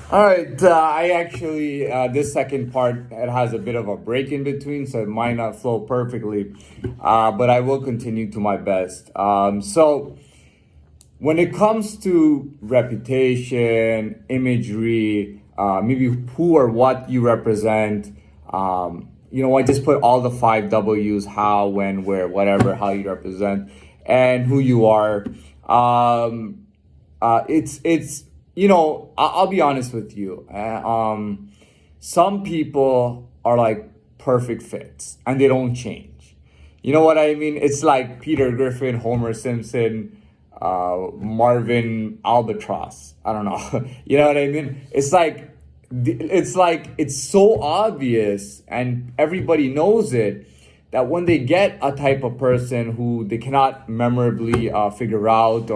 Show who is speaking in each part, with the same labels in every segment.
Speaker 1: All right, I actually this second part it has a bit of a break in between, so it might not flow perfectly, but I will continue to my best. So when it comes to reputation, imagery, maybe who or what you represent, I just put all the five W's: how, when, where, whatever, how you represent, and who you are. It's I'll be honest with you. Some people are like perfect fits and they don't change. You know what I mean? It's like Peter Griffin, Homer Simpson, Marvin Albatross. I don't know. You know what I mean? It's so obvious and everybody knows it that when they get a type of person who they cannot memorably figure out,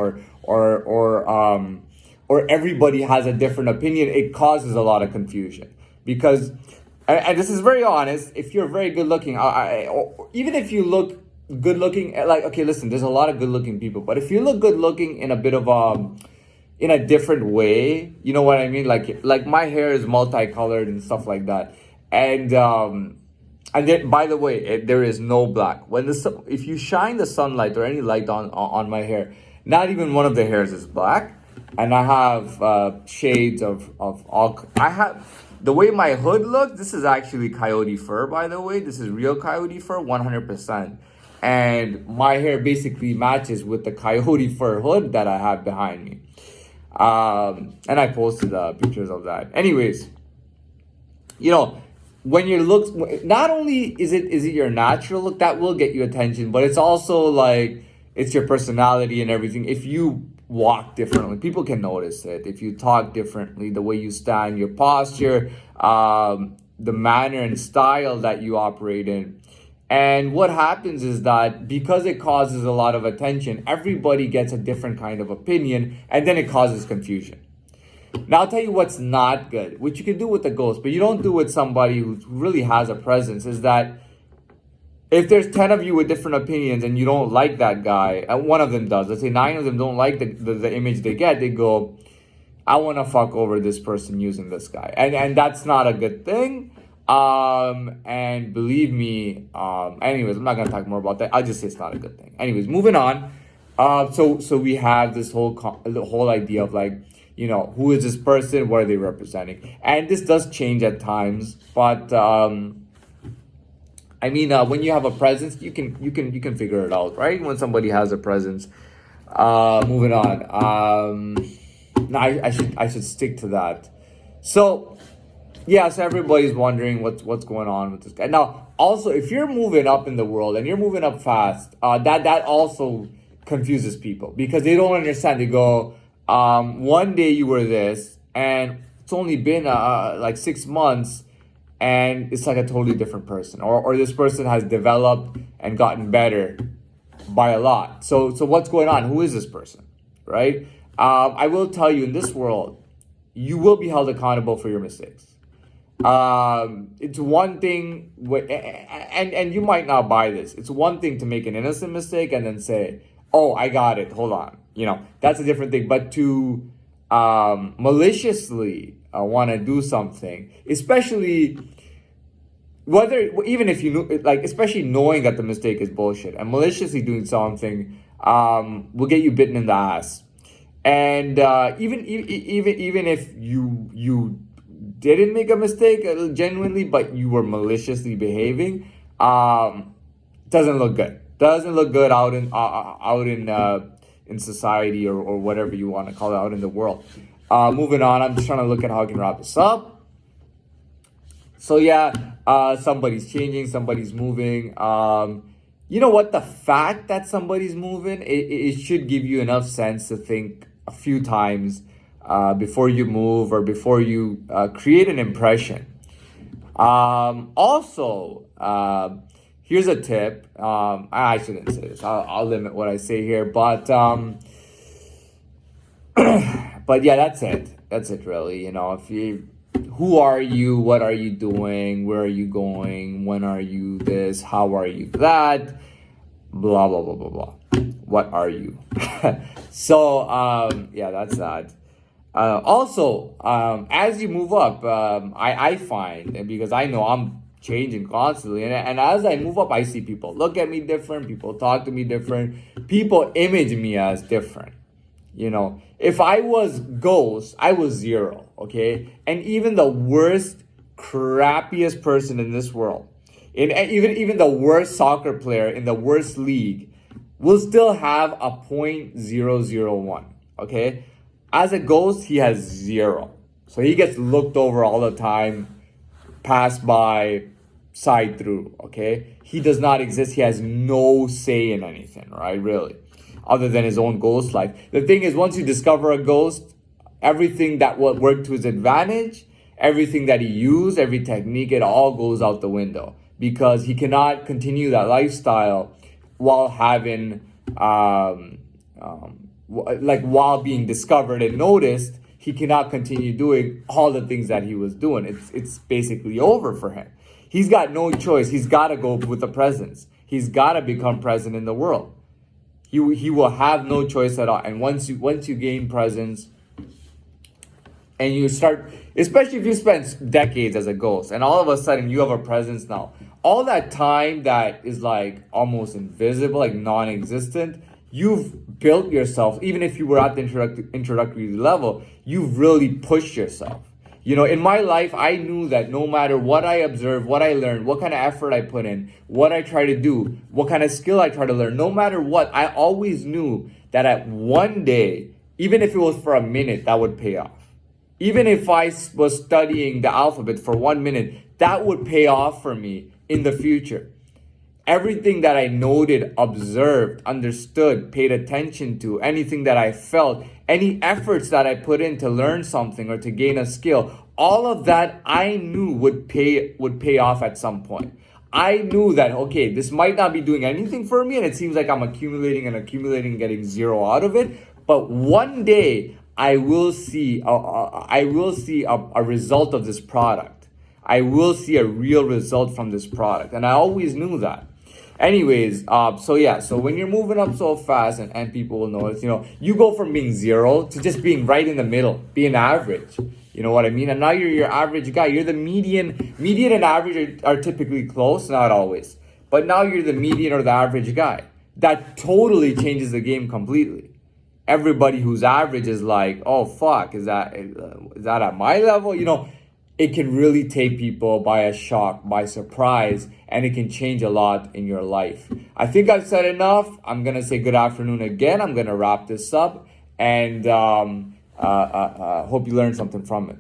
Speaker 1: or everybody has a different opinion, it causes a lot of confusion because, and this is very honest, if you're very good looking, or even if you look good looking, like, okay, listen, there's a lot of good looking people, but if you look good looking in a bit of in a different way, you know what I mean? Like my hair is multicolored and stuff like that, and then, by the way, there is no black. If you shine the sunlight or any light on my hair, not even one of the hairs is black, and I have shades of all. I have the way my hood looks. This is actually coyote fur, by the way. This is real coyote fur, 100%, and my hair basically matches with the coyote fur hood that I have behind me. And I posted pictures of that. Anyways, you know, when your looks, not only is it your natural look that will get you attention, but it's also like it's your personality and everything. If you walk differently, people can notice it. If you talk differently, the way you stand, your posture, the manner and style that you operate in. And what happens is that because it causes a lot of attention, everybody gets a different kind of opinion, and then it causes confusion. Now I'll tell you what's not good, which you can do with the ghost, but you don't do with somebody who really has a presence, is that if there's 10 of you with different opinions and you don't like that guy, and one of them does, let's say 9 of them don't like the image they get, they go, I want to fuck over this person using this guy. And that's not a good thing. And believe me, anyways, I'm not going to talk more about that. I'll just say it's not a good thing. Anyways, moving on. So we have this the whole idea of like, who is this person? What are they representing? And this does change at times, but when you have a presence, you can figure it out, right? When somebody has a presence. Moving on. No, I should stick to that. So yeah, so everybody's wondering what's going on with this guy. Now, also, if you're moving up in the world and you're moving up fast, that also confuses people because they don't understand. They go, one day you were this, and it's only been like 6 months, and it's like a totally different person, or this person has developed and gotten better by a lot. So what's going on? Who is this person, right? I will tell you, in this world, you will be held accountable for your mistakes. It's one thing, and you might not buy this. It's one thing to make an innocent mistake and then say, "Oh, I got it. Hold on." That's a different thing. But to maliciously want to do something, especially even if you know, like, especially knowing that the mistake is bullshit, and maliciously doing something will get you bitten in the ass. And even if you didn't make a mistake genuinely, but you were maliciously behaving, doesn't look good. Doesn't look good out in society, or whatever you want to call it, out in the world. Moving on, I'm just trying to look at how I can wrap this up. So yeah, somebody's changing, somebody's moving. You know what? The fact that somebody's moving, it should give you enough sense to think a few times before you move, or before you create an impression. Also, here's a tip. I shouldn't say this. I'll limit what I say here, but but yeah, that's it. That's it, really. Who are you? What are you doing? Where are you going? When are you this? How are you that? Blah blah blah blah blah. What are you? So yeah, that's that. Also, as you move up, I find, and because I know I'm changing constantly, and as I move up, I see people look at me different, people talk to me different, people image me as different. If I was Ghost, I was zero, okay? And even the worst, crappiest person in this world, even the worst soccer player in the worst league, will still have a 0.001, okay? As a Ghost, he has zero. So he gets looked over all the time, passed by, side through, okay? He does not exist. He has no say in anything, right? Really, other than his own ghost life. The thing is, once you discover a ghost, everything that will work to his advantage, everything that he used, every technique, it all goes out the window because he cannot continue that lifestyle while having, while being discovered and noticed. He cannot continue doing all the things that he was doing. It's basically over for him. He's got no choice. He's got to go with the presence. He's got to become present in the world. He will have no choice at all. And once you gain presence, and you start, especially if you spend decades as a ghost, and all of a sudden you have a presence now, all that time that is like almost invisible, like non-existent, you've built yourself. Even if you were at the introductory level, you've really pushed yourself. In my life, I knew that no matter what I observed, what I learned, what kind of effort I put in, what I try to do, what kind of skill I try to learn, no matter what, I always knew that at one day, even if it was for a minute, that would pay off. Even if I was studying the alphabet for 1 minute, that would pay off for me in the future. Everything that I noted, observed, understood, paid attention to, anything that I felt, any efforts that I put in to learn something or to gain a skill, all of that I knew would pay off at some point. I knew that, okay, this might not be doing anything for me, and it seems like I'm accumulating and getting zero out of it. But one day I will see a result of this product. I will see a real result from this product, and I always knew that. Anyways, so when you're moving up so fast and people will notice, you go from being zero to just being right in the middle, being average. You know what I mean? And now you're your average guy. You're the median. Median and average are typically close, not always. But now you're the median or the average guy. That totally changes the game completely. Everybody who's average is like, oh fuck, is that at my level? It can really take people by a shock, by surprise, and it can change a lot in your life. I think I've said enough. I'm going to say good afternoon again. I'm going to wrap this up, and hope you learned something from it.